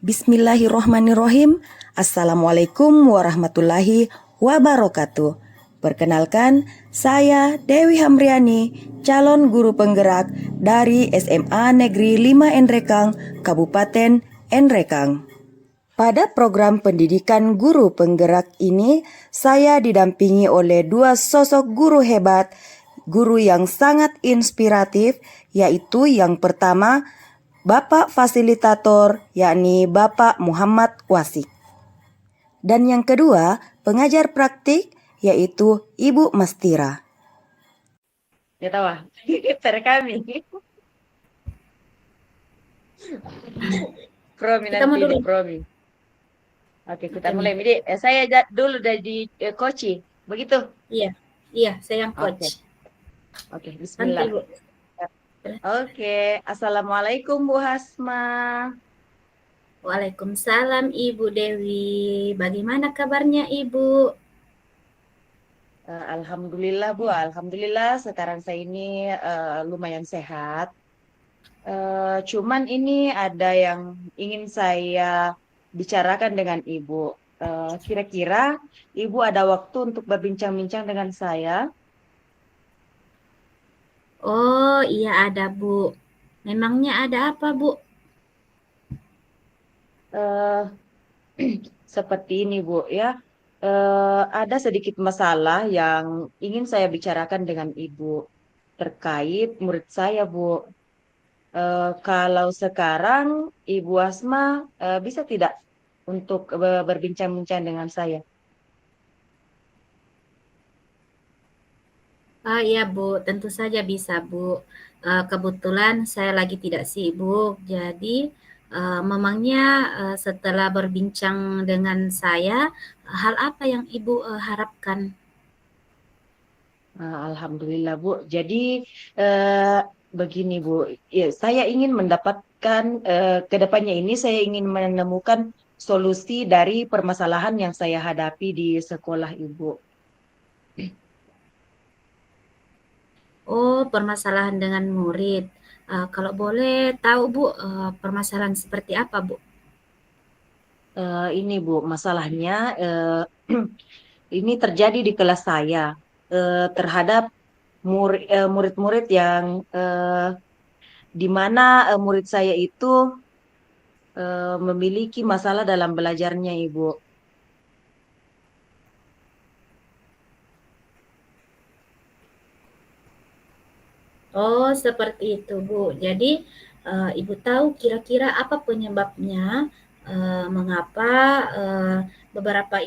Bismillahirrohmanirrohim. Assalamualaikum warahmatullahi wabarakatuh. Perkenalkan, saya Dewi Hamriani, calon guru penggerak dari SMA Negeri 5 Enrekang, Kabupaten Enrekang. Pada program pendidikan guru penggerak ini, saya didampingi oleh dua sosok guru hebat, guru yang sangat inspiratif, yaitu yang pertama, Bapak Fasilitator, yakni Bapak Muhammad Wasik. Dan yang kedua, pengajar praktik, yaitu Ibu Mastira. Ya tahu, terekam ini. Promi Kita mau nanti dulu. di Promi. Oke, kita Oke. mulai. Jadi saya dulu dari coach, begitu? Iya, saya yang coach. Oke, Santai, Bismillah. Bu. Oke, Assalamualaikum Bu Hasma. Waalaikumsalam Ibu Dewi. Bagaimana kabarnya Ibu? Alhamdulillah Bu, Alhamdulillah sekarang saya ini lumayan sehat. Cuman ini ada yang ingin saya bicarakan dengan Ibu. Kira-kira Ibu ada waktu untuk berbincang-bincang dengan saya? Oh, iya ada Bu. Memangnya ada apa Bu? Eh, Seperti ini Bu ya. Ada sedikit masalah yang ingin saya bicarakan dengan Ibu terkait murid saya Bu. Kalau sekarang Ibu Asma bisa tidak untuk berbincang-bincang dengan saya? Iya Bu, tentu saja bisa Bu. Kebetulan saya lagi tidak sibuk, jadi memangnya setelah berbincang dengan saya, hal apa yang Ibu harapkan? Alhamdulillah Bu. Jadi begini Bu, ya, saya ingin mendapatkan ke depannya ini saya ingin menemukan solusi dari permasalahan yang saya hadapi di sekolah Ibu. Oh, permasalahan dengan murid. Kalau boleh tahu Bu, permasalahan seperti apa Bu? Ini Bu, masalahnya ini terjadi di kelas saya terhadap murid-murid yang di mana murid saya itu memiliki masalah dalam belajarnya, Ibu. Oh, seperti itu Bu. Jadi Ibu tahu kira-kira apa penyebabnya mengapa beberapa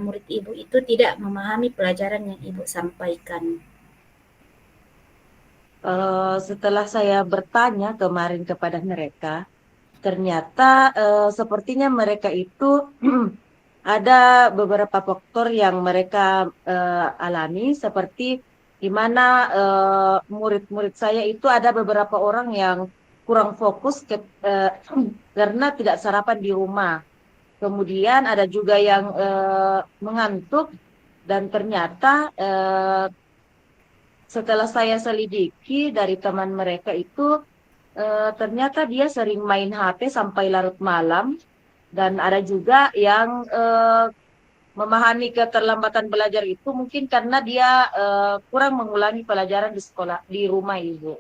murid Ibu itu tidak memahami pelajaran yang Ibu sampaikan? Setelah saya bertanya kemarin kepada mereka, ternyata sepertinya mereka itu ada beberapa faktor yang mereka alami, seperti di mana murid-murid saya itu ada beberapa orang yang kurang fokus karena tidak sarapan di rumah. Kemudian ada juga yang mengantuk dan ternyata setelah saya selidiki dari teman mereka itu ternyata dia sering main HP sampai larut malam dan ada juga yang memahami keterlambatan belajar itu mungkin karena dia kurang mengulangi pelajaran di sekolah di rumah Ibu.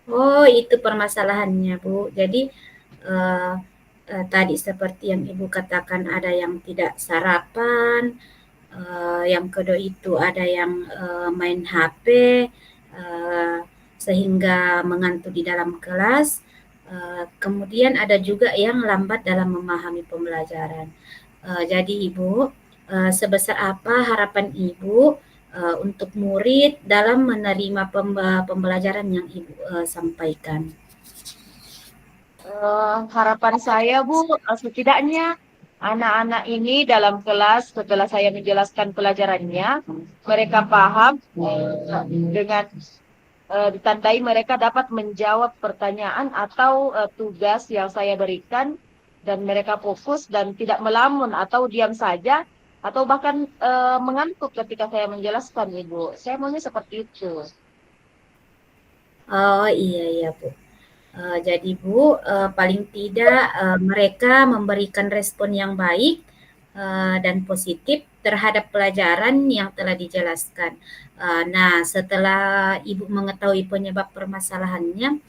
Oh, itu permasalahannya, Bu. Jadi, eh, tadi seperti yang Ibu katakan ada yang tidak sarapan, yang kedua itu ada yang main HP, eh, sehingga mengantuk di dalam kelas. Kemudian ada juga yang lambat dalam memahami pembelajaran. Jadi Ibu, sebesar apa harapan Ibu untuk murid dalam menerima pembelajaran yang Ibu sampaikan? Harapan saya Bu, setidaknya anak-anak ini dalam kelas setelah saya menjelaskan pelajarannya, mereka paham dengan ditandai mereka dapat menjawab pertanyaan atau tugas yang saya berikan dan mereka fokus dan tidak melamun atau diam saja atau bahkan mengantuk ketika saya menjelaskan Ibu. Saya maunya seperti itu. Oh, iya iya, Bu. Jadi Bu, paling tidak, mereka memberikan respon yang baik, dan positif terhadap pelajaran yang telah dijelaskan. Nah, setelah Ibu mengetahui penyebab permasalahannya,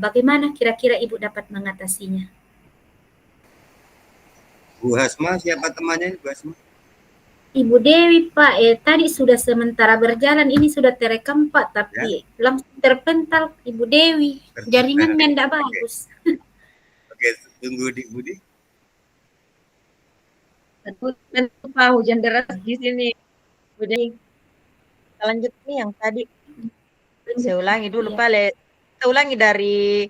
bagaimana kira-kira Ibu dapat mengatasinya? Bu Hasma, siapa temannya ini Bu Hasma? Ibu Dewi, Pak, tadi sudah sementara berjalan, ini sudah terekam, Pak, Ya, tapi langsung terpental Ibu Dewi. Jaringannya terpental. enggak Oke, bagus. oke, tunggu di Budi. Tentu Pak, hujan deras di sini. Udah lanjut nih yang tadi. Saya ulangi dulu Iya. Pak. Kita ulangi dari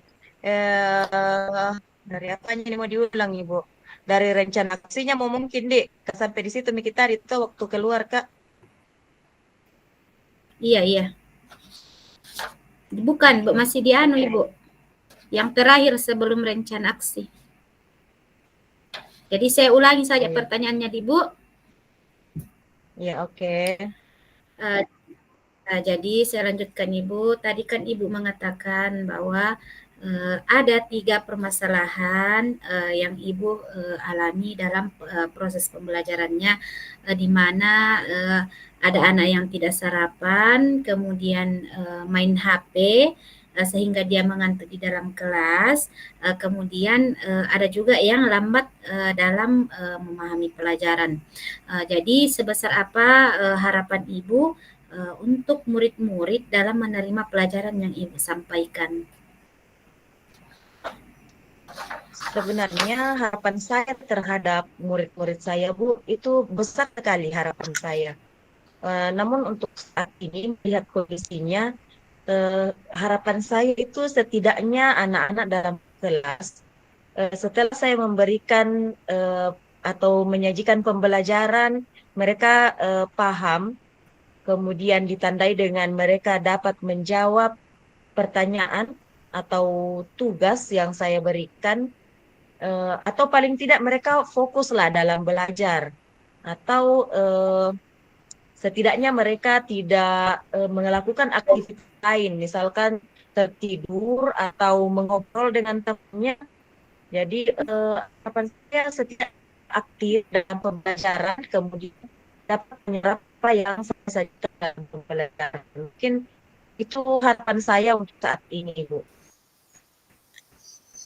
apanya ini mau diulang Ibu? Dari rencana aksinya mau mungkin Dik. Sampai di situ kita itu waktu keluar Kak. Iya, iya. Bukan, Bu, masih di anu, Ibu. Yang terakhir sebelum rencana aksi. Jadi saya ulangi saja Iya, pertanyaannya, Ibu. ya oke. Uh, jadi saya lanjutkan Ibu. Tadi kan Ibu mengatakan bahwa ada 3 permasalahan yang Ibu alami dalam proses pembelajarannya, di mana ada anak yang tidak sarapan, kemudian main HP sehingga dia mengantuk di dalam kelas, kemudian ada juga yang lambat dalam memahami pelajaran. Jadi sebesar apa harapan Ibu untuk murid-murid dalam menerima pelajaran yang Ibu sampaikan? Sebenarnya harapan saya terhadap murid-murid saya Bu, itu besar sekali harapan saya. Namun untuk saat ini melihat kondisinya, harapan saya itu setidaknya anak-anak dalam kelas, setelah saya memberikan atau menyajikan pembelajaran, mereka paham, kemudian ditandai dengan mereka dapat menjawab pertanyaan atau tugas yang saya berikan, atau paling tidak mereka fokuslah dalam belajar, atau setidaknya mereka tidak melakukan aktivitas lain, misalkan tertidur atau mengobrol dengan temannya. Jadi harapan saya setidaknya aktif dalam pembelajaran, kemudian dapat menyerap apa yang saya sajikan dalam pembelajaran. Mungkin itu harapan saya untuk saat ini, Bu.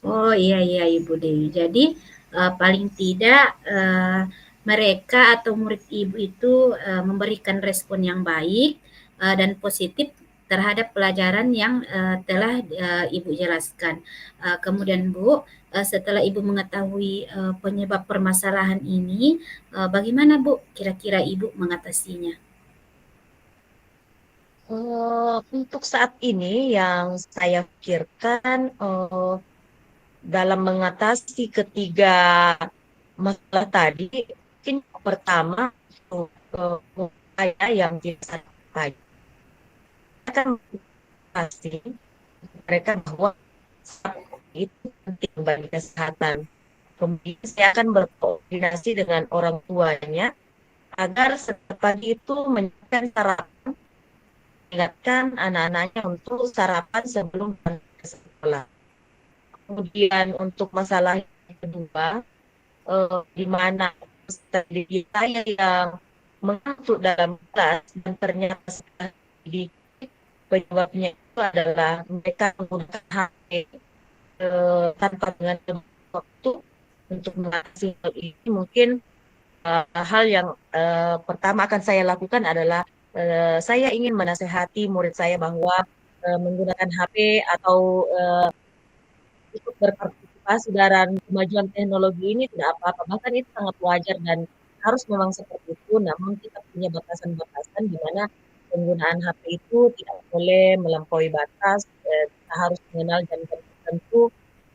Oh, iya iya Ibu Dewi. Jadi paling tidak mereka atau murid Ibu itu memberikan respon yang baik dan positif terhadap pelajaran yang telah Ibu jelaskan. Kemudian Bu, setelah Ibu mengetahui penyebab permasalahan ini, bagaimana Bu kira-kira Ibu mengatasinya? Untuk saat ini yang saya pikirkan, dalam mengatasi ketiga masalah tadi, mungkin yang pertama untuk saya yang biasa saja akan pasti mereka bahwa itu penting bagi kesehatan. Kemudian saya akan berkoordinasi dengan orang tuanya agar setiap pagi itu menyiapkan sarapan, ingatkan anak-anaknya untuk sarapan sebelum berangkat ke sekolah. Kemudian untuk masalah yang kedua, di mana strategi saya yang mengantuk dalam kelas dan ternyata sudah dididik, penyebabnya itu adalah mereka menggunakan HP tanpa dengan waktu untuk mengatasi hal ini. Mungkin hal yang pertama akan saya lakukan adalah saya ingin menasehati murid saya bahwa menggunakan HP atau ikut berpartisipasi dalam kemajuan teknologi ini tidak apa-apa, bahkan itu sangat wajar dan harus memang seperti itu. Namun kita punya batasan-batasan di mana penggunaan HP itu tidak boleh melampaui batas. Kita harus mengenal jam-jam tertentu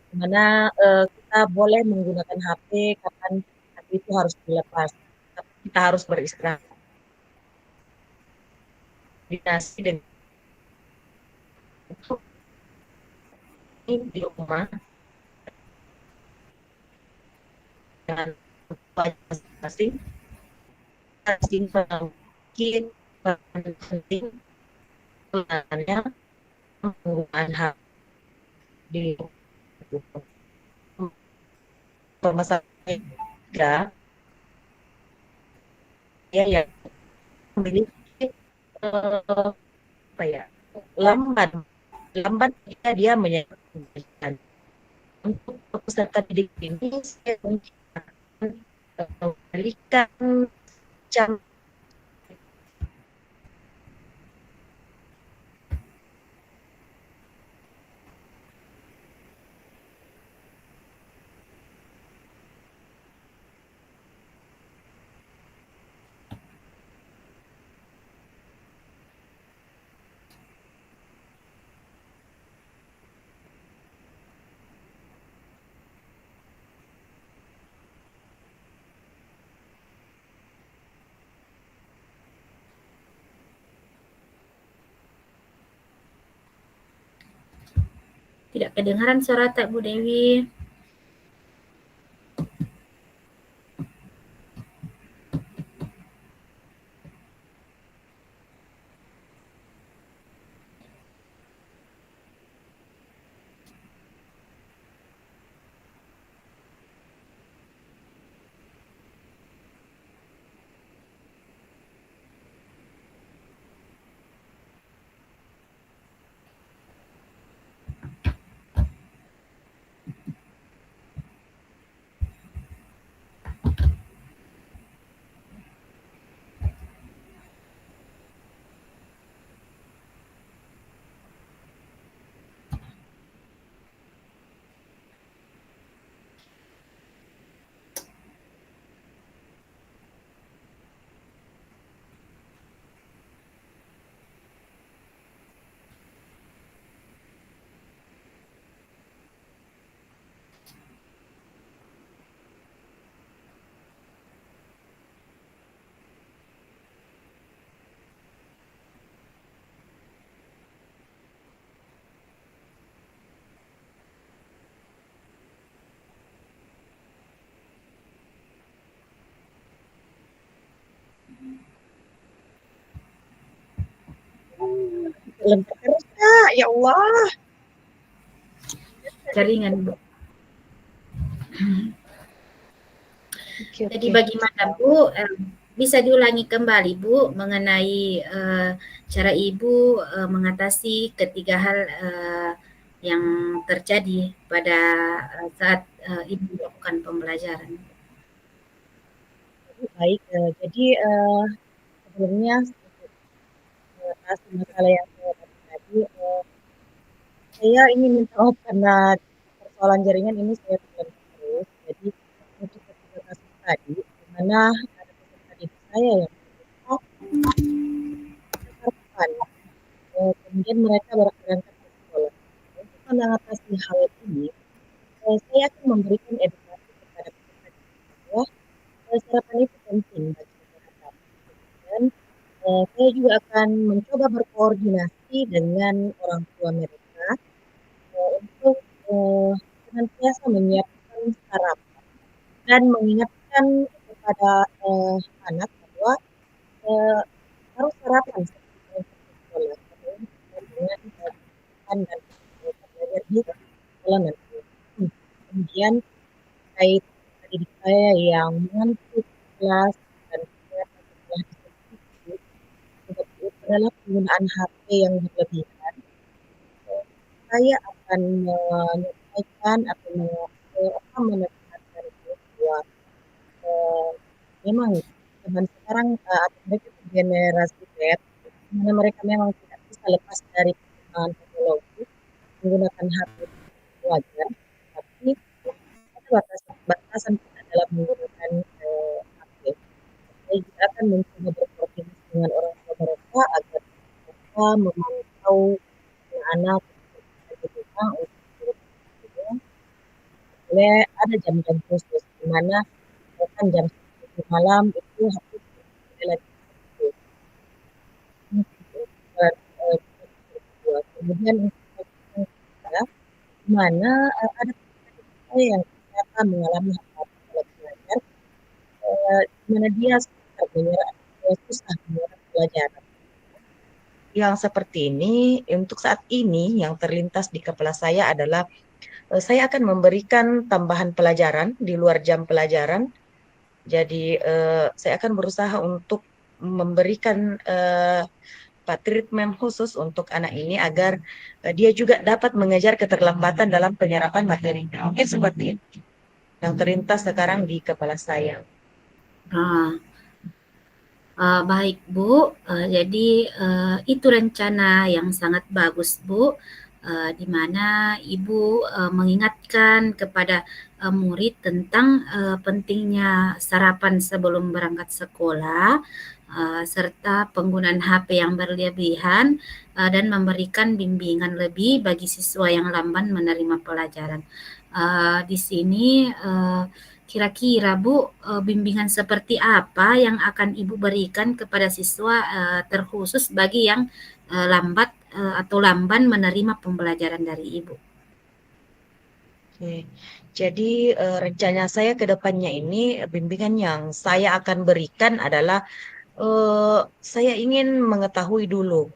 di mana kita boleh menggunakan HP, kapan HP itu harus dilepas. Tapi kita harus beristirahat, koordinasi dengan di rumah dengan masing-masing, mungkin penting sebenarnya penggunaan hak di permasalahan juga ya yang memiliki apa ya lamban lamban ketika dia menyampaikan untuk peserta didik ini saya mungkin akan memberikan jam. Tidak kedengaran suara tak Bu Dewi? Lempar terus Kak, ya Allah. Jaringan Bu. Jadi bagaimana Bu? Bisa diulangi kembali Bu mengenai cara Ibu mengatasi ketiga hal yang terjadi pada saat Ibu melakukan pembelajaran. Baik, jadi sebelumnya mengatasi masalah yang saya tadi, saya ingin minta maaf karena persoalan jaringan ini saya tekan terus. Jadi untuk ketiga kasus tadi, di mana ada peserta didik saya yang terluka sarapan, kemudian mereka berangkat ke sekolah. Untuk mengatasi hal ini, saya akan memberikan edukasi kepada peserta didik bahwa sarapan itu penting bagi kesehatan. Dan saya juga akan mencoba berkoordinasi dengan orang tua mereka untuk senantiasa menyiapkan sarapan dan mengingatkan kepada anak bahwa harus sarapan sebelum berangkat ke sekolah dengan makan dan mereka belajar di sekolah nanti. Kemudian terkait didik saya yang mengantuk kelas dan ternyata setelah diskusi seperti itu adalah penggunaan HP yang berlebihan. Saya akan menyampaikan atau menasihatkan itu bahwa memang zaman sekarang atau mereka generasi Z, di mana mereka memang tidak bisa lepas dari penggunaan teknologi, menggunakan HP itu wajar, tapi ada batasan kita dalam menggunakan HP. Saya juga akan mencoba berkoordinasi dengan orang tua mereka agar mereka memantau anak-anak di rumah untuk boleh ada jam-jam khusus di mana kan jam 10 malam itu harus boleh lagi aktif. Kemudian untuk yang ketiga, di mana ada saya yang ternyata mengalami hambatan dalam belajar, di mana dia susah menyerap pelajaran. yang seperti ini, untuk saat ini yang terlintas di kepala saya adalah saya akan memberikan tambahan pelajaran di luar jam pelajaran. Jadi saya akan berusaha untuk memberikan treatment khusus untuk anak ini agar dia juga dapat mengejar keterlambatan dalam penyerapan materi. Mungkin seperti itu yang terlintas sekarang di kepala saya. Ah, baik Bu, jadi itu rencana yang sangat bagus Bu, di mana Ibu mengingatkan kepada murid tentang pentingnya sarapan sebelum berangkat sekolah, serta penggunaan HP yang berlebihan, dan memberikan bimbingan lebih bagi siswa yang lamban menerima pelajaran. Di sini kira-kira Bu, bimbingan seperti apa yang akan Ibu berikan kepada siswa terkhusus bagi yang lambat atau lamban menerima pembelajaran dari Ibu? Oke. Jadi rencana saya ke depannya ini bimbingan yang saya akan berikan adalah saya ingin mengetahui dulu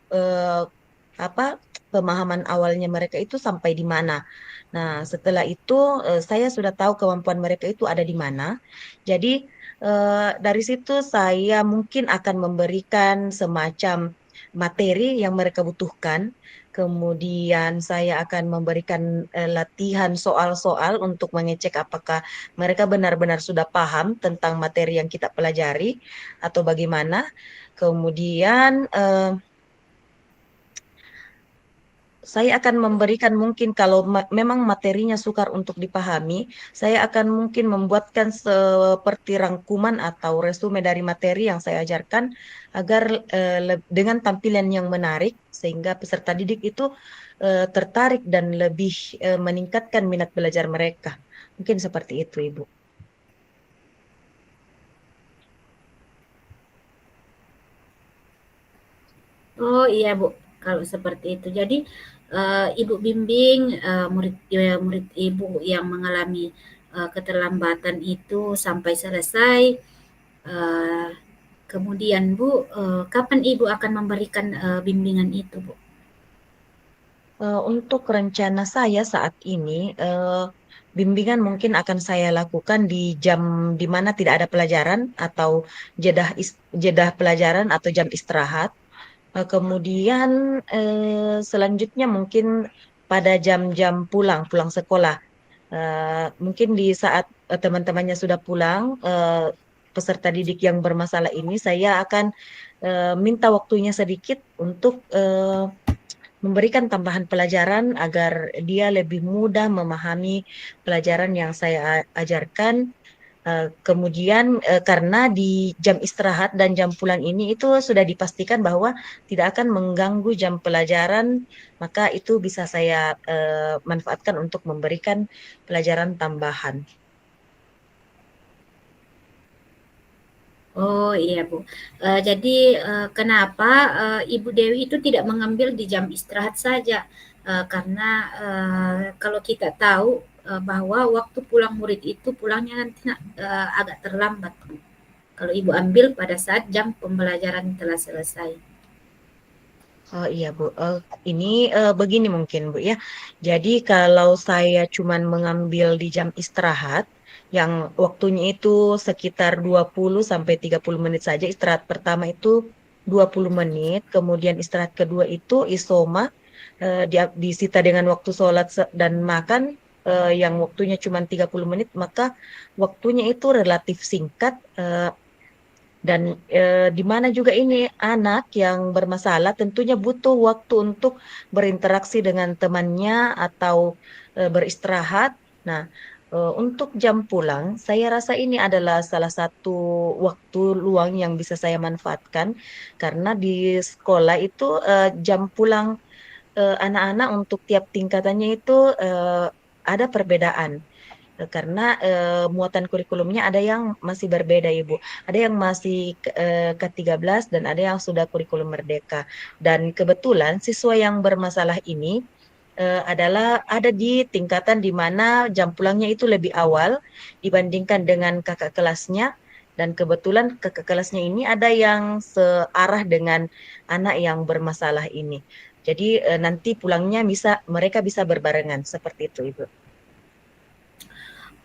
apa pemahaman awalnya mereka itu sampai di mana. Nah, setelah itu saya sudah tahu kemampuan mereka itu ada di mana. Jadi dari situ saya mungkin akan memberikan semacam materi yang mereka butuhkan. Kemudian saya akan memberikan latihan soal-soal untuk mengecek apakah mereka benar-benar sudah paham tentang materi yang kita pelajari atau bagaimana. Kemudian saya akan memberikan mungkin kalau memang materinya sukar untuk dipahami, saya akan mungkin membuatkan seperti rangkuman atau resume dari materi yang saya ajarkan agar dengan tampilan yang menarik sehingga peserta didik itu tertarik dan lebih meningkatkan minat belajar mereka. Mungkin seperti itu, Ibu. Oh iya Bu, kalau seperti itu. Jadi Ibu bimbing murid Ibu yang mengalami keterlambatan itu sampai selesai. Uh, Kemudian Bu, kapan Ibu akan memberikan bimbingan itu Bu? Untuk rencana saya saat ini, bimbingan mungkin akan saya lakukan di jam di mana tidak ada pelajaran atau jedah pelajaran atau jam istirahat. Kemudian selanjutnya mungkin pada jam-jam pulang sekolah. Mungkin di saat teman-temannya sudah pulang, peserta didik yang bermasalah ini, saya akan minta waktunya sedikit untuk memberikan tambahan pelajaran agar dia lebih mudah memahami pelajaran yang saya ajarkan. Kemudian karena di jam istirahat dan jam pulang ini itu sudah dipastikan bahwa tidak akan mengganggu jam pelajaran, maka itu bisa saya manfaatkan untuk memberikan pelajaran tambahan. Oh iya Bu. Jadi kenapa Ibu Dewi itu tidak mengambil di jam istirahat saja? Karena kalau kita tahu bahwa waktu pulang murid itu pulangnya nanti agak terlambat Bu. Kalau Ibu ambil pada saat jam pembelajaran telah selesai. Oh iya Bu, ini begini mungkin Bu ya. Jadi kalau saya cuman mengambil di jam istirahat, yang waktunya itu sekitar 20 sampai 30 menit saja. Istirahat pertama itu 20 menit, kemudian istirahat kedua itu isoma, disita dengan waktu sholat dan makan, yang waktunya cuma 30 menit, maka waktunya itu relatif singkat, dan di mana juga ini anak yang bermasalah tentunya butuh waktu untuk berinteraksi dengan temannya atau beristirahat. Nah, untuk jam pulang, saya rasa ini adalah salah satu waktu luang yang bisa saya manfaatkan karena di sekolah itu jam pulang anak-anak untuk tiap tingkatannya itu ada perbedaan. Karena muatan kurikulumnya ada yang masih berbeda, Ibu. Ada yang masih ke-13 dan ada yang sudah kurikulum merdeka. Dan kebetulan siswa yang bermasalah ini adalah ada di tingkatan di mana jam pulangnya itu lebih awal dibandingkan dengan kakak kelasnya. Dan kebetulan ke kelasnya ini ada yang searah dengan anak yang bermasalah ini. Jadi nanti pulangnya mereka bisa berbarengan seperti itu, Ibu.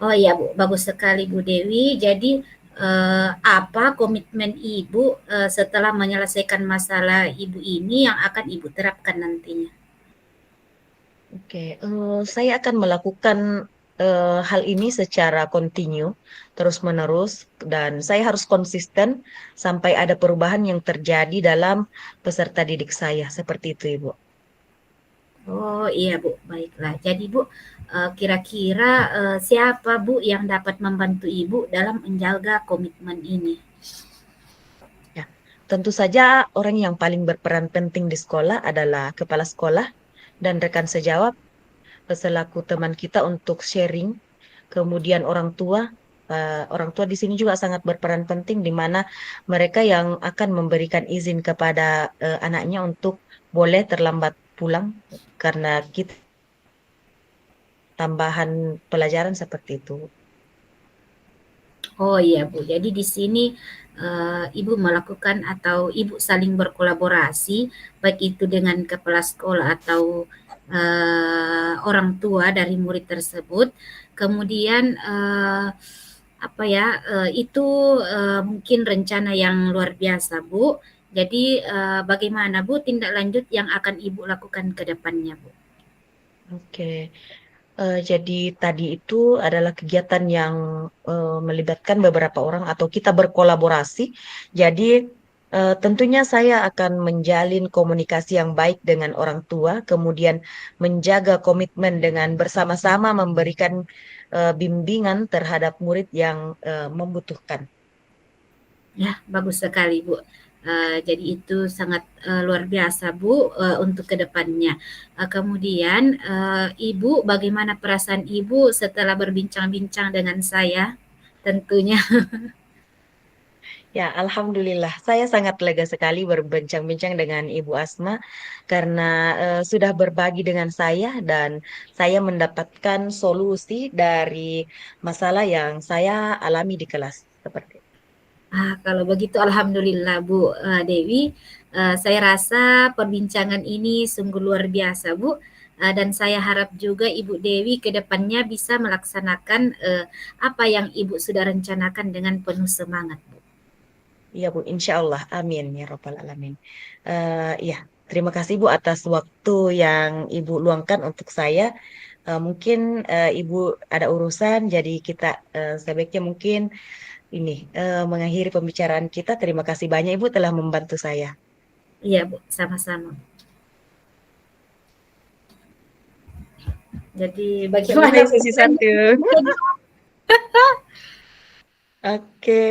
Oh iya Bu, bagus sekali Bu Dewi. Jadi apa komitmen Ibu setelah menyelesaikan masalah Ibu ini yang akan Ibu terapkan nantinya? Oke, saya akan melakukan hal ini secara kontinu, terus-menerus, dan saya harus konsisten sampai ada perubahan yang terjadi dalam peserta didik saya. Seperti itu, Ibu. Oh iya Bu, baiklah. Jadi Bu, kira-kira siapa Bu yang dapat membantu Ibu dalam menjaga komitmen ini? Ya, tentu saja orang yang paling berperan penting di sekolah adalah kepala sekolah dan rekan sejawat selaku teman kita untuk sharing. Kemudian orang tua di sini juga sangat berperan penting di mana mereka yang akan memberikan izin kepada anaknya untuk boleh terlambat pulang karena kita tambahan pelajaran seperti itu. Oh iya Bu, jadi di sini Ibu melakukan atau Ibu saling berkolaborasi, baik itu dengan kepala sekolah atau orang tua dari murid tersebut. Kemudian apa ya, itu mungkin rencana yang luar biasa Bu. Jadi bagaimana Bu tindak lanjut yang akan Ibu lakukan ke depannya Bu? Oke. Jadi tadi itu adalah kegiatan yang melibatkan beberapa orang atau kita berkolaborasi. Jadi tentunya saya akan menjalin komunikasi yang baik dengan orang tua, kemudian menjaga komitmen dengan bersama-sama memberikan bimbingan terhadap murid yang membutuhkan. Ya, bagus sekali, Bu. Jadi itu sangat luar biasa, Bu, untuk kedepannya. Kemudian, Ibu, bagaimana perasaan Ibu setelah berbincang-bincang dengan saya? Tentunya. Ya, Alhamdulillah. Saya sangat lega sekali berbincang-bincang dengan Ibu Asma karena sudah berbagi dengan saya dan saya mendapatkan solusi dari masalah yang saya alami di kelas. Seperti itu. Kalau begitu alhamdulillah Bu Dewi, saya rasa perbincangan ini sungguh luar biasa Bu, dan saya harap juga Ibu Dewi ke depannya bisa melaksanakan apa yang Ibu sudah rencanakan dengan penuh semangat Bu. Iya Bu, insya Allah. Amin ya Robbal Alamin. Ya, terima kasih Bu atas waktu yang Ibu luangkan untuk saya. Mungkin Ibu ada urusan, jadi kita sebaiknya mungkin ini mengakhiri pembicaraan kita. Terima kasih banyak Ibu telah membantu saya. Iya Bu, sama-sama. Jadi bagaimana Selesai Bu? sesi satu. Oke.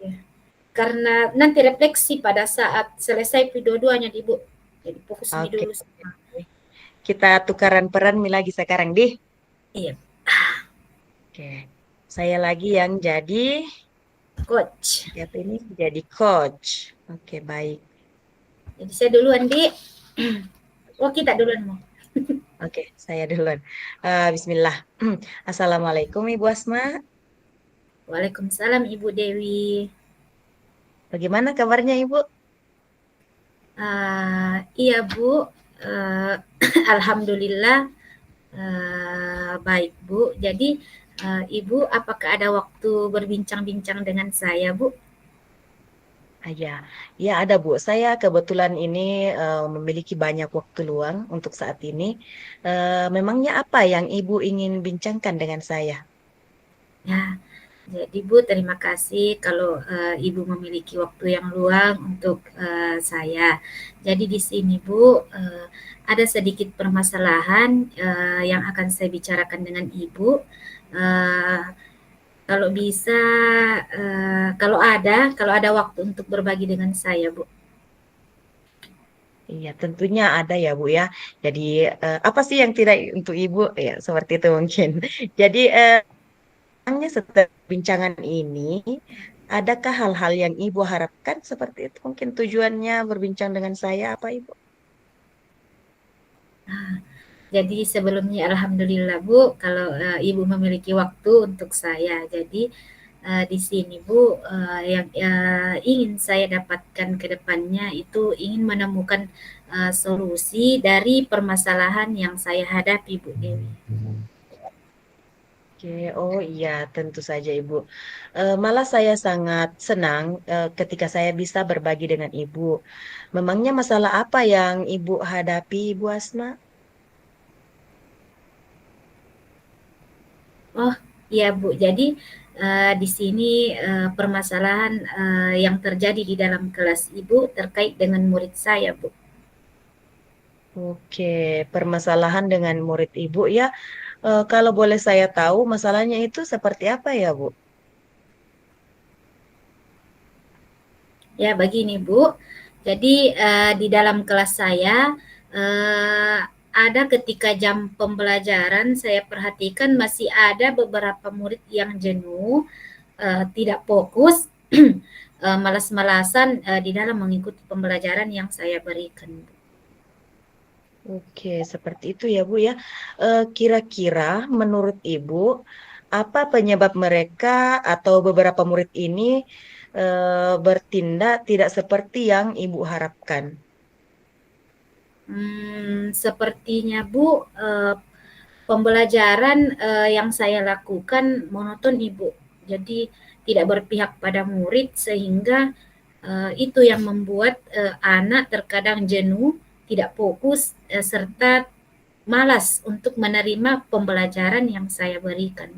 Ya, karena nanti refleksi pada saat selesai dua-duanya di Bu. Jadi fokus mi Oke. dulu semua. Kita tukaran peran mi lagi sekarang, Di. Iya, Oke. Saya lagi yang jadi, coach. siapa ini jadi coach. Oke, baik. Jadi saya duluan di. Oh kita duluan mau. Oke, saya duluan. Bismillah. Assalamualaikum Ibu Asma. Waalaikumsalam Ibu Dewi. Bagaimana kabarnya Ibu? Iya Bu, alhamdulillah baik Bu. Jadi Ibu apakah ada waktu berbincang-bincang dengan saya Bu? Ya, ya ada Bu. Saya kebetulan ini memiliki banyak waktu luang untuk saat ini. Memangnya apa yang Ibu ingin bincangkan dengan saya? Ya, jadi Bu terima kasih kalau Ibu memiliki waktu yang luang untuk saya. Jadi di sini Bu ada sedikit permasalahan yang akan saya bicarakan dengan Ibu. Uh, Kalau bisa, kalau ada waktu untuk berbagi dengan saya, Bu. Iya, tentunya ada ya Bu ya. Jadi apa sih yang tidak untuk Ibu? Ya, seperti itu mungkin. Jadi emangnya setelah bincangan ini, adakah hal-hal yang Ibu harapkan seperti itu? Mungkin tujuannya berbincang dengan saya apa Ibu? Jadi sebelumnya alhamdulillah Bu, kalau Ibu memiliki waktu untuk saya. Jadi di sini Bu, yang ingin saya dapatkan ke depannya itu ingin menemukan solusi dari permasalahan yang saya hadapi Bu Dewi. Oke, oh iya, tentu saja Ibu. Malah saya sangat senang ketika saya bisa berbagi dengan Ibu. Memangnya masalah apa yang Ibu hadapi, Ibu Asma? Oh iya Bu, jadi di sini permasalahan yang terjadi di dalam kelas Ibu terkait dengan murid saya Bu. Oke, permasalahan dengan murid Ibu ya. Kalau boleh saya tahu, masalahnya itu seperti apa ya, Bu? Ya begini Bu, jadi di dalam kelas saya ada ketika jam pembelajaran saya perhatikan masih ada beberapa murid yang jenuh, tidak fokus, malas-malasan di dalam mengikuti pembelajaran yang saya berikan. Oke, seperti itu ya, Bu ya. Kira-kira menurut Ibu, apa penyebab mereka atau beberapa murid ini bertindak tidak seperti yang Ibu harapkan? Sepertinya Bu, pembelajaran yang saya lakukan monoton Ibu. Jadi tidak berpihak pada murid sehingga itu yang membuat anak terkadang jenuh, tidak fokus, serta malas untuk menerima pembelajaran yang saya berikan.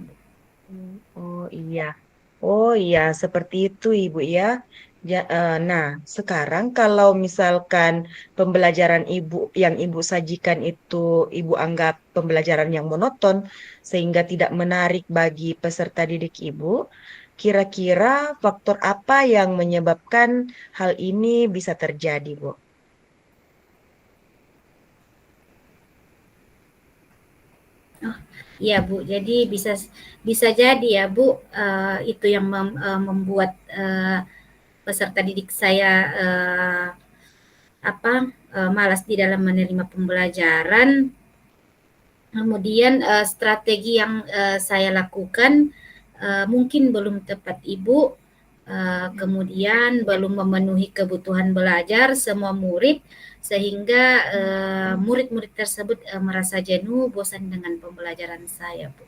Oh iya. Oh iya, seperti itu Ibu ya. Nah, sekarang kalau misalkan pembelajaran Ibu yang Ibu sajikan itu Ibu anggap pembelajaran yang monoton sehingga tidak menarik bagi peserta didik Ibu, kira-kira faktor apa yang menyebabkan hal ini bisa terjadi, Bu? Iya Bu, jadi bisa bisa jadi ya Bu, itu yang membuat peserta didik saya malas di dalam menerima pembelajaran. Kemudian strategi yang saya lakukan mungkin belum tepat Ibu, kemudian belum memenuhi kebutuhan belajar semua murid sehingga murid-murid tersebut merasa jenuh, bosan dengan pembelajaran saya, Bu.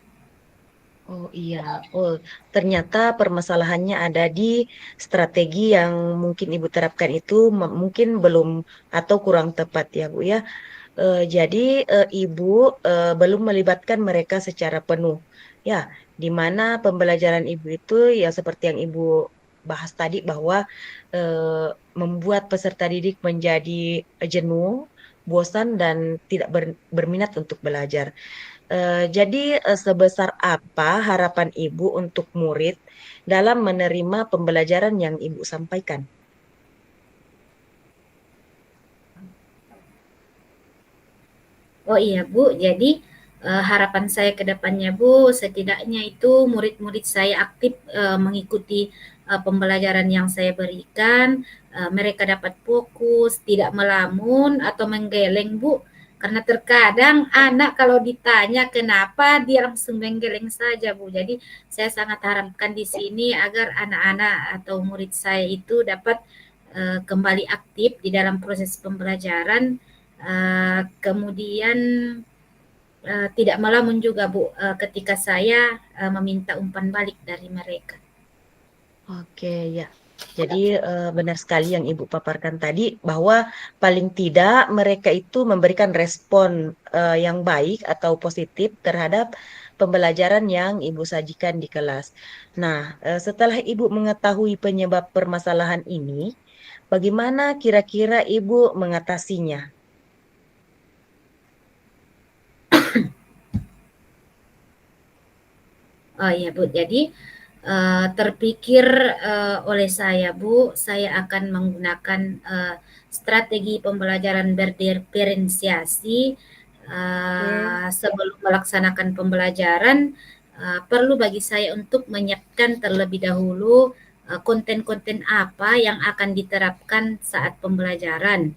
Oh iya, oh ternyata permasalahannya ada di strategi yang mungkin Ibu terapkan itu mungkin belum atau kurang tepat ya Bu ya. Jadi Ibu belum melibatkan mereka secara penuh. Ya, di mana pembelajaran Ibu itu ya seperti yang Ibu bahas tadi bahwa membuat peserta didik menjadi jenuh, bosan dan tidak berminat untuk belajar. Jadi sebesar apa harapan Ibu untuk murid dalam menerima pembelajaran yang Ibu sampaikan? Oh iya Bu, jadi harapan saya ke depannya Bu, setidaknya itu murid-murid saya aktif mengikuti pembelajaran yang saya berikan, mereka dapat fokus, tidak melamun atau menggeleng Bu, karena terkadang anak kalau ditanya kenapa dia langsung menggeleng saja Bu. Jadi saya sangat harapkan di sini agar anak-anak atau murid saya itu dapat kembali aktif di dalam proses pembelajaran. Kemudian tidak melamun juga Bu ketika saya meminta umpan balik dari mereka. Oke, ya. Jadi benar sekali yang Ibu paparkan tadi bahwa paling tidak mereka itu memberikan respon yang baik atau positif terhadap pembelajaran yang Ibu sajikan di kelas. Nah, setelah Ibu mengetahui penyebab permasalahan ini, bagaimana kira-kira Ibu mengatasinya? Oh iya Bu, jadi terpikir oleh saya Bu, saya akan menggunakan strategi pembelajaran berdiferensiasi sebelum melaksanakan pembelajaran. Perlu bagi saya untuk menyiapkan terlebih dahulu konten-konten apa yang akan diterapkan saat pembelajaran,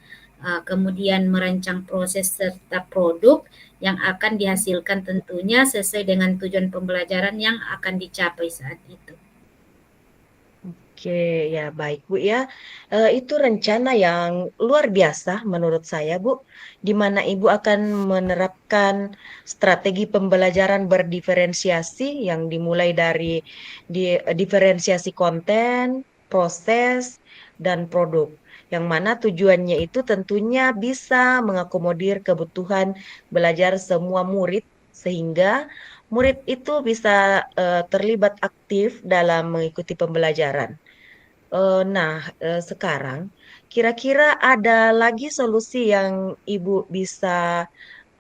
kemudian merancang proses serta produk yang akan dihasilkan tentunya sesuai dengan tujuan pembelajaran yang akan dicapai saat itu. Oke, ya baik Bu ya. Itu rencana yang luar biasa menurut saya Bu, di mana Ibu akan menerapkan strategi pembelajaran berdiferensiasi yang dimulai dari diferensiasi konten, proses, dan produk. Yang mana tujuannya itu tentunya bisa mengakomodir kebutuhan belajar semua murid sehingga murid itu bisa terlibat aktif dalam mengikuti pembelajaran. Sekarang kira-kira ada lagi solusi yang Ibu bisa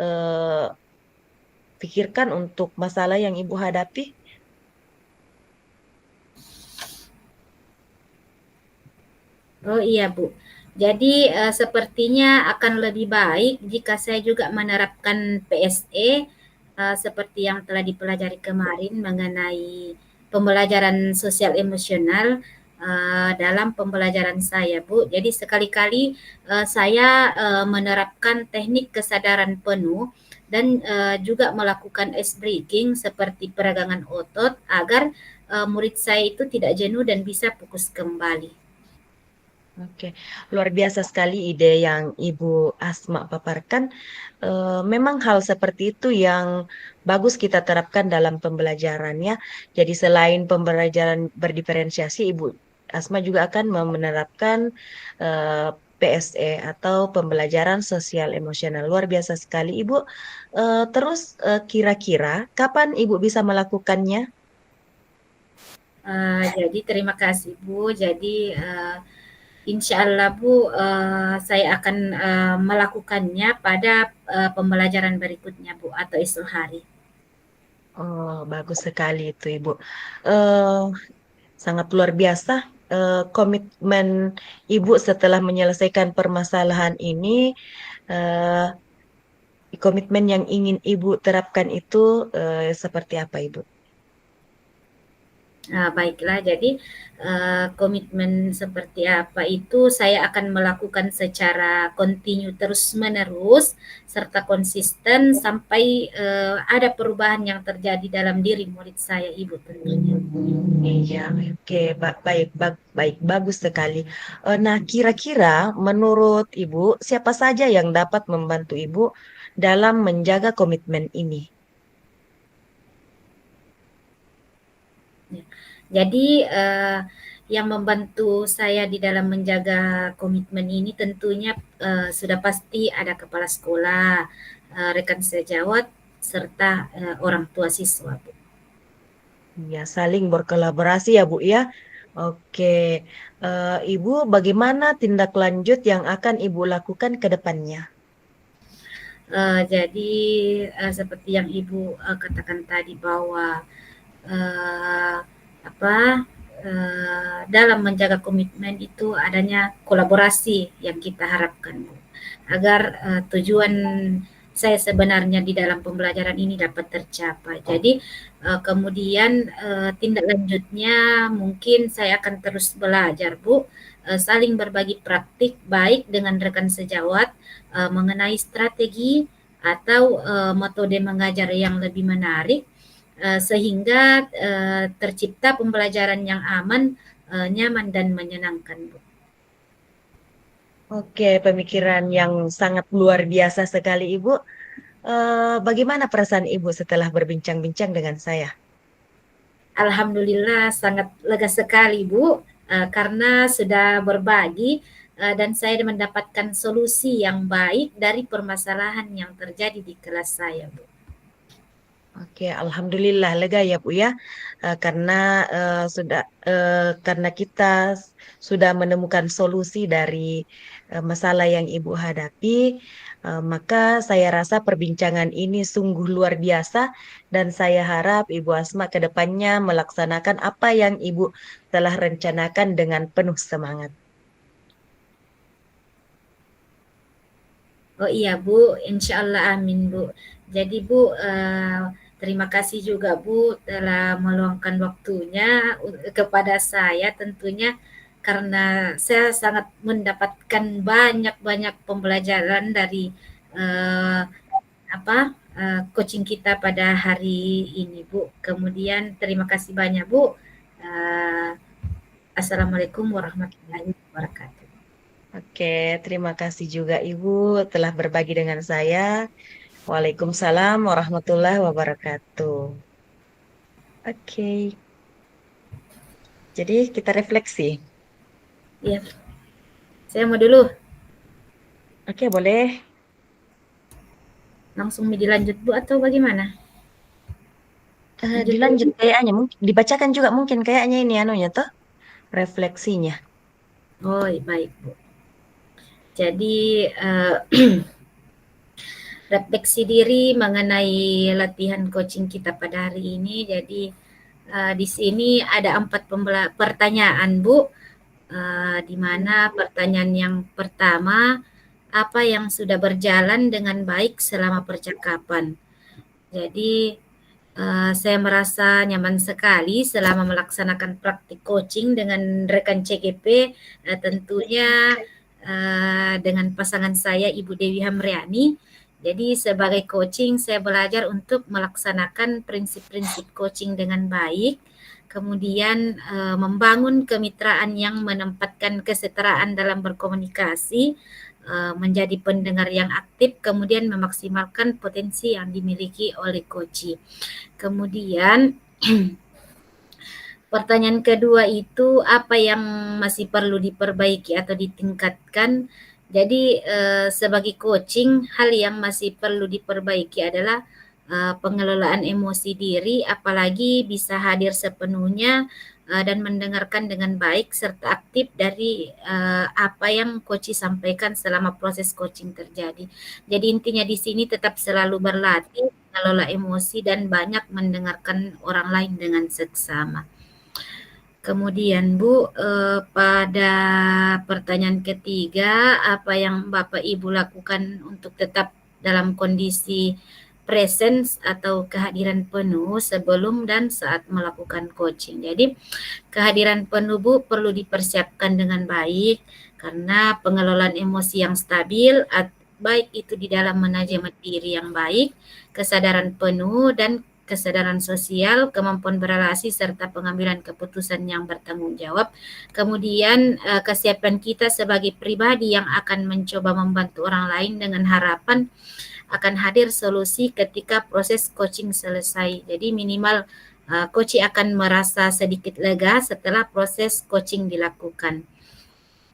eh, pikirkan untuk masalah yang Ibu hadapi? Oh iya Bu. Jadi sepertinya akan lebih baik jika saya juga menerapkan PSE seperti yang telah dipelajari kemarin mengenai pembelajaran sosial emosional dalam pembelajaran saya Bu. Jadi sekali-kali saya menerapkan teknik kesadaran penuh dan juga melakukan ice breaking seperti peregangan otot agar murid saya itu tidak jenuh dan bisa fokus kembali. Oke, luar biasa sekali ide yang Ibu Asma paparkan. Memang hal seperti itu yang bagus kita terapkan dalam pembelajarannya. Jadi selain pembelajaran berdiferensiasi, Ibu Asma juga akan menerapkan eh, PSE atau pembelajaran sosial emosional. Luar biasa sekali, Ibu. Kira-kira kapan Ibu bisa melakukannya? Jadi terima kasih Bu. Jadi insya Allah Bu, saya akan melakukannya pada pembelajaran berikutnya Bu atau esok hari. Oh, bagus sekali itu, Ibu. Eh, Sangat luar biasa komitmen Ibu setelah menyelesaikan permasalahan ini. eh, Komitmen yang ingin Ibu terapkan itu seperti apa, Ibu? Baiklah, jadi komitmen seperti apa itu saya akan melakukan secara kontinu terus-menerus serta konsisten sampai ada perubahan yang terjadi dalam diri murid saya Ibu tentunya. Iya, oke, baik, baik, bagus sekali. Nah, kira-kira menurut Ibu, siapa saja yang dapat membantu Ibu dalam menjaga komitmen ini? Ya. Jadi yang membantu saya di dalam menjaga komitmen ini tentunya sudah pasti ada kepala sekolah, rekan sejawat, serta orang tua siswa. Bu. Ya, saling berkolaborasi ya, Bu ya. Oke, Ibu, bagaimana tindak lanjut yang akan Ibu lakukan ke depannya? Jadi seperti yang Ibu katakan tadi bahwa uh, apa dalam menjaga komitmen itu adanya kolaborasi yang kita harapkan Bu, agar tujuan saya sebenarnya di dalam pembelajaran ini dapat tercapai. Jadi kemudian tindak lanjutnya mungkin saya akan terus belajar Bu, saling berbagi praktik baik dengan rekan sejawat mengenai strategi atau metode mengajar yang lebih menarik sehingga tercipta pembelajaran yang aman, nyaman dan menyenangkan, Bu. Oke, pemikiran yang sangat luar biasa sekali, Ibu. Bagaimana perasaan Ibu setelah berbincang-bincang dengan saya? Alhamdulillah sangat lega sekali, Bu, karena sudah berbagi dan saya mendapatkan solusi yang baik dari permasalahan yang terjadi di kelas saya, Bu. Oke, alhamdulillah lega ya Bu ya, karena karena kita sudah menemukan solusi dari masalah yang Ibu hadapi, maka saya rasa perbincangan ini sungguh luar biasa dan saya harap Ibu Asma ke depannya melaksanakan apa yang Ibu telah rencanakan dengan penuh semangat. Oh iya Bu, insya Allah amin Bu. Jadi Bu, terima kasih juga Bu telah meluangkan waktunya kepada saya tentunya karena saya sangat mendapatkan banyak-banyak pembelajaran dari uh, coaching kita pada hari ini Bu. Kemudian terima kasih banyak Bu uh, Assalamualaikum warahmatullahi wabarakatuh. Oke, terima kasih juga Ibu telah berbagi dengan saya. Waalaikumsalam warahmatullahi wabarakatuh. Oke, jadi kita refleksi. Iya, saya mau dulu. Oke, boleh. Langsung dilanjut Bu atau bagaimana? Lanjut dulu. Dilanjut kayaknya, mungkin dibacakan juga mungkin kayaknya ini anunya toh, refleksinya. Oh, baik Bu. Jadi refleksi diri mengenai latihan coaching kita pada hari ini. Jadi di sini ada 4 pertanyaan Bu, di mana pertanyaan yang pertama, apa yang sudah berjalan dengan baik selama percakapan? Jadi saya merasa nyaman sekali selama melaksanakan praktik coaching dengan rekan CGP, tentunya dengan pasangan saya Ibu Dewi Hamriani. Jadi sebagai coaching saya belajar untuk melaksanakan prinsip-prinsip coaching dengan baik, kemudian membangun kemitraan yang menempatkan kesetaraan dalam berkomunikasi, menjadi pendengar yang aktif, kemudian memaksimalkan potensi yang dimiliki oleh coachee. Kemudian pertanyaan kedua itu apa yang masih perlu diperbaiki atau ditingkatkan. Jadi sebagai coaching, hal yang masih perlu diperbaiki adalah pengelolaan emosi diri, apalagi bisa hadir sepenuhnya dan mendengarkan dengan baik serta aktif dari apa yang coach sampaikan selama proses coaching terjadi. Jadi intinya di sini tetap selalu berlatih, mengelola emosi dan banyak mendengarkan orang lain dengan seksama. Kemudian Bu, pada pertanyaan ketiga, apa yang Bapak Ibu lakukan untuk tetap dalam kondisi presence atau kehadiran penuh sebelum dan saat melakukan coaching. Jadi kehadiran penuh Bu perlu dipersiapkan dengan baik karena pengelolaan emosi yang stabil, baik itu di dalam manajemen diri yang baik, kesadaran penuh dan kesadaran sosial, kemampuan berelasi serta pengambilan keputusan yang bertanggung jawab. Kemudian kesiapan kita sebagai pribadi yang akan mencoba membantu orang lain dengan harapan akan hadir solusi ketika proses coaching selesai. Jadi minimal coach akan merasa sedikit lega setelah proses coaching dilakukan.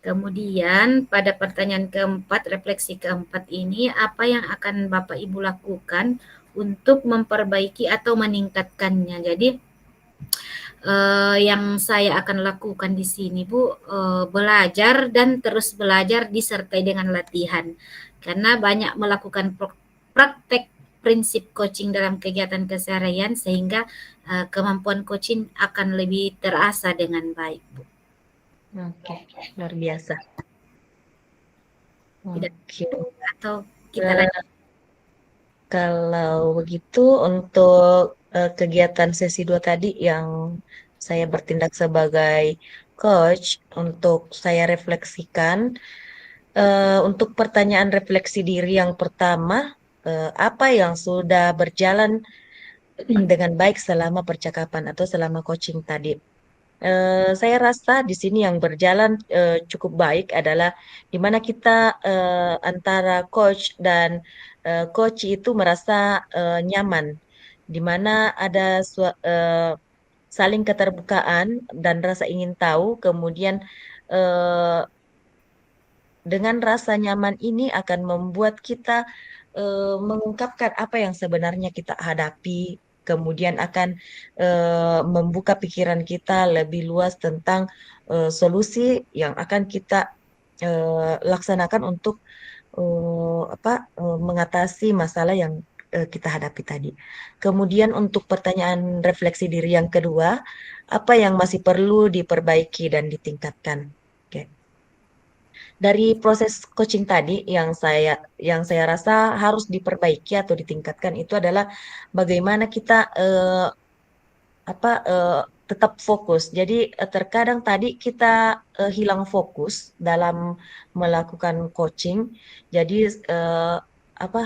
Kemudian pada pertanyaan keempat, refleksi keempat ini, apa yang akan Bapak Ibu lakukan untuk memperbaiki atau meningkatkannya? Jadi yang saya akan lakukan di sini Bu, belajar dan terus belajar disertai dengan latihan. Karena banyak melakukan praktek prinsip coaching dalam kegiatan keseharian sehingga kemampuan coaching akan lebih terasa dengan baik Bu. Oke, luar biasa. Tidak Oke. atau kita lanjut. Kalau begitu untuk kegiatan sesi 2 tadi yang saya bertindak sebagai coach, untuk saya refleksikan, untuk pertanyaan refleksi diri yang pertama, apa yang sudah berjalan dengan baik selama percakapan atau selama coaching tadi. Saya rasa di sini yang berjalan cukup baik adalah di mana kita antara coach dan coach itu merasa nyaman, di mana ada saling keterbukaan dan rasa ingin tahu, kemudian eh, dengan rasa nyaman ini akan membuat kita mengungkapkan apa yang sebenarnya kita hadapi, kemudian akan membuka pikiran kita lebih luas tentang solusi yang akan kita laksanakan untuk mengatasi masalah yang kita hadapi tadi. Kemudian untuk pertanyaan refleksi diri yang kedua, apa yang masih perlu diperbaiki dan ditingkatkan? Oke. Dari proses coaching tadi yang saya rasa harus diperbaiki atau ditingkatkan itu adalah bagaimana kita tetap fokus. Jadi terkadang tadi kita hilang fokus dalam melakukan coaching. Jadi eh, apa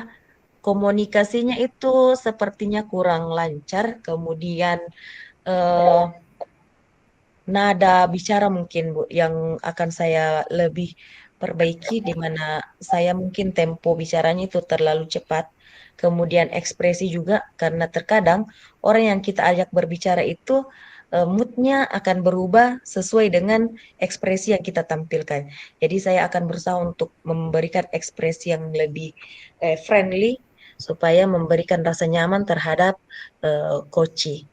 komunikasinya itu sepertinya kurang lancar. Kemudian eh, nada bicara mungkin Bu yang akan saya lebih perbaiki, di mana saya mungkin tempo bicaranya itu terlalu cepat. Kemudian ekspresi juga, karena terkadang orang yang kita ajak berbicara itu moodnya akan berubah sesuai dengan ekspresi yang kita tampilkan. Jadi saya akan berusaha untuk memberikan ekspresi yang lebih friendly supaya memberikan rasa nyaman terhadap coach.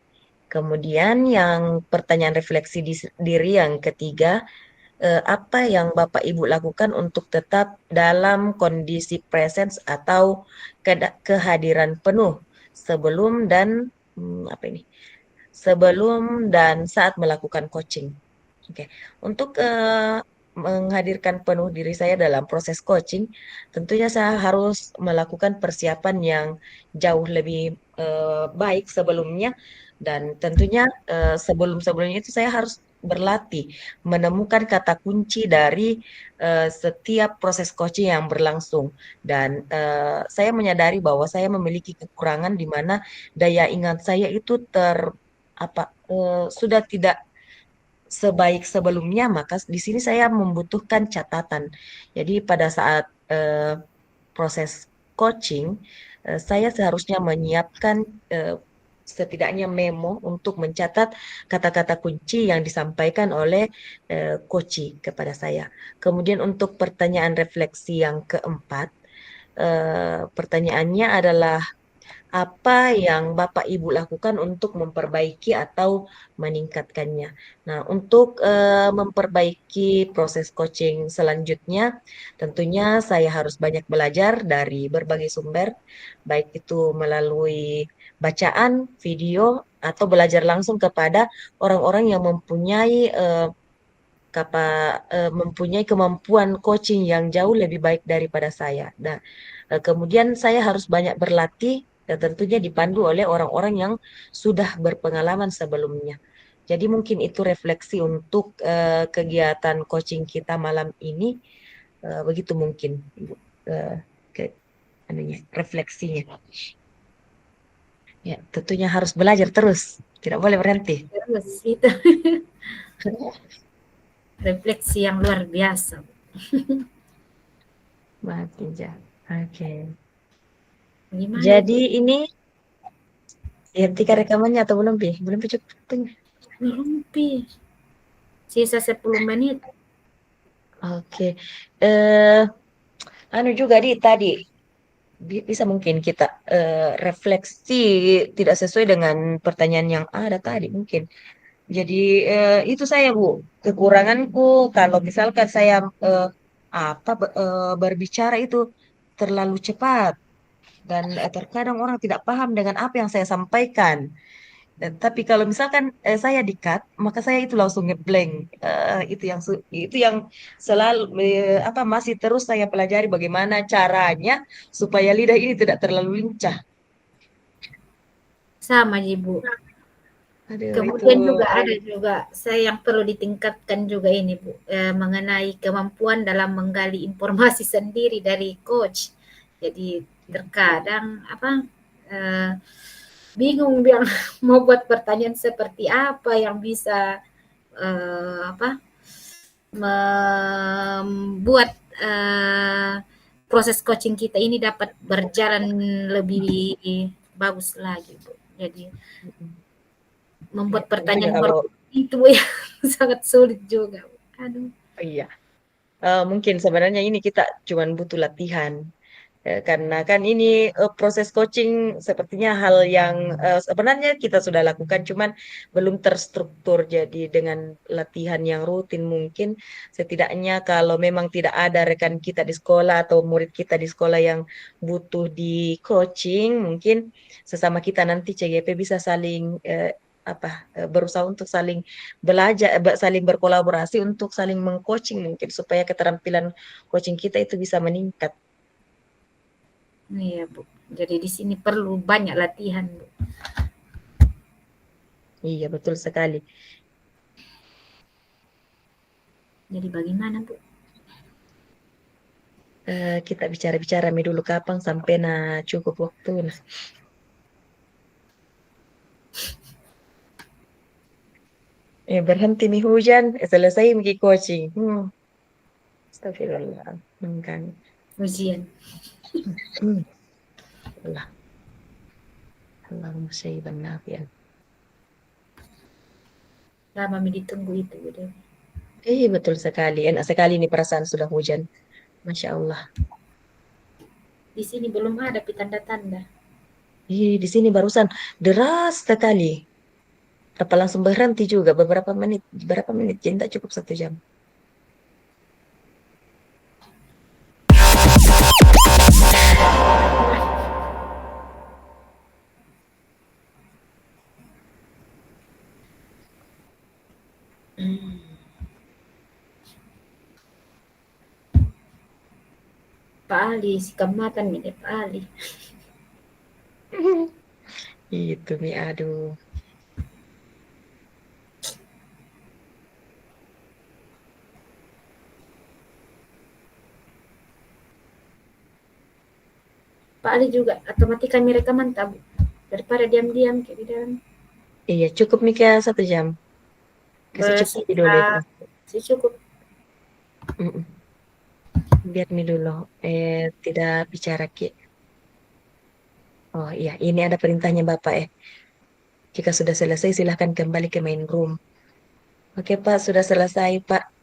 Kemudian yang pertanyaan refleksi diri yang ketiga, apa yang Bapak Ibu lakukan untuk tetap dalam kondisi presence atau kehadiran penuh sebelum dan apa ini? Sebelum dan saat melakukan coaching. Oke, untuk menghadirkan penuh diri saya dalam proses coaching, tentunya saya harus melakukan persiapan yang jauh lebih baik sebelumnya, dan tentunya sebelum-sebelumnya itu saya harus berlatih menemukan kata kunci dari setiap proses coaching yang berlangsung, dan saya menyadari bahwa saya memiliki kekurangan di mana daya ingat saya itu sudah tidak sebaik sebelumnya, maka di sini saya membutuhkan catatan. Jadi pada saat proses coaching, saya seharusnya menyiapkan setidaknya memo untuk mencatat kata-kata kunci yang disampaikan oleh coach kepada saya. Kemudian untuk pertanyaan refleksi yang keempat, pertanyaannya adalah apa yang Bapak Ibu lakukan untuk memperbaiki atau meningkatkannya. Nah, untuk memperbaiki proses coaching selanjutnya, tentunya saya harus banyak belajar dari berbagai sumber, baik itu melalui bacaan, video, atau belajar langsung kepada orang-orang yang mempunyai kemampuan coaching yang jauh lebih baik daripada saya. Nah, kemudian saya harus banyak berlatih, dan tentunya dipandu oleh orang-orang yang sudah berpengalaman sebelumnya. Jadi mungkin itu refleksi untuk kegiatan coaching kita malam ini. Begitu mungkin, Ibu, ke refleksinya. Ya, tentunya harus belajar terus, tidak boleh berhenti. Terus itu refleksi yang luar biasa. Oke. Gimana Jadi Ibu? ini dihentikan rekamannya atau belum, Pi? Belum, Pi, cukup. Belum, Pi. Sisa 10 menit. Oke. Anu juga tadi bisa mungkin kita refleksi tidak sesuai dengan pertanyaan yang ada tadi mungkin. Jadi itu saya Bu, kekuranganku kalau misalkan saya berbicara itu terlalu cepat, dan terkadang orang tidak paham dengan apa yang saya sampaikan. Dan tapi kalau misalkan saya di-cut, maka saya itu langsung ngeblank. Itu yang selalu masih terus saya pelajari bagaimana caranya supaya lidah ini tidak terlalu lincah. Sama Ibu. Aduh, itu Kemudian juga ada juga saya yang perlu ditingkatkan juga ini Bu, mengenai kemampuan dalam menggali informasi sendiri dari coach. Jadi terkadang bingung biar mau buat pertanyaan seperti apa yang bisa membuat proses coaching kita ini dapat berjalan lebih bagus lagi Bu. Jadi membuat pertanyaan kalau itu ya sangat sulit juga. Aduh. iya. Mungkin sebenarnya ini kita cuman butuh latihan. Karena kan ini proses coaching sepertinya hal yang sebenarnya kita sudah lakukan, cuman belum terstruktur. Jadi dengan latihan yang rutin mungkin setidaknya kalau memang tidak ada rekan kita di sekolah atau murid kita di sekolah yang butuh di coaching, mungkin sesama kita nanti CGP bisa saling berusaha untuk saling belajar, saling berkolaborasi untuk saling mengcoaching mungkin supaya keterampilan coaching kita itu bisa meningkat. Iya Bu. Jadi di sini perlu banyak latihan Bu. Iya, betul sekali. Jadi bagaimana Bu? Kita bicara-bicara dulu kapan sampai cukup waktu nah. Berhenti nih hujan, selesai pergi coaching. Astagfirullah. Kan. Ujian. Hmm. Allah, Allahumma syaiban nafian. Lama mi ditunggu itu, Bu Dewi. Betul sekali. Enak sekali nih perasaan sudah hujan. Masya Allah. Di sini belum ada tanda-tanda. Di sini barusan deras sekali. Apa langsung berhenti juga beberapa menit. Berapa menit? Jadi tak cukup 1 jam. Hmm. Pak Ali, si kematan mi deh Pak Ali. Itu nih, aduh. Pak Ali juga otomatis kami rekaman tabu daripada diam-diam kayak di dalam. Iya, cukup nih kayak 1 jam. Kasih cukup dulu itu. Si cukup. Mm-mm. Biar nih dulu. Tidak bicara Ki. Oh iya, ini ada perintahnya Bapak. Jika sudah selesai, silahkan kembali ke main room. Oke Pak, sudah selesai Pak.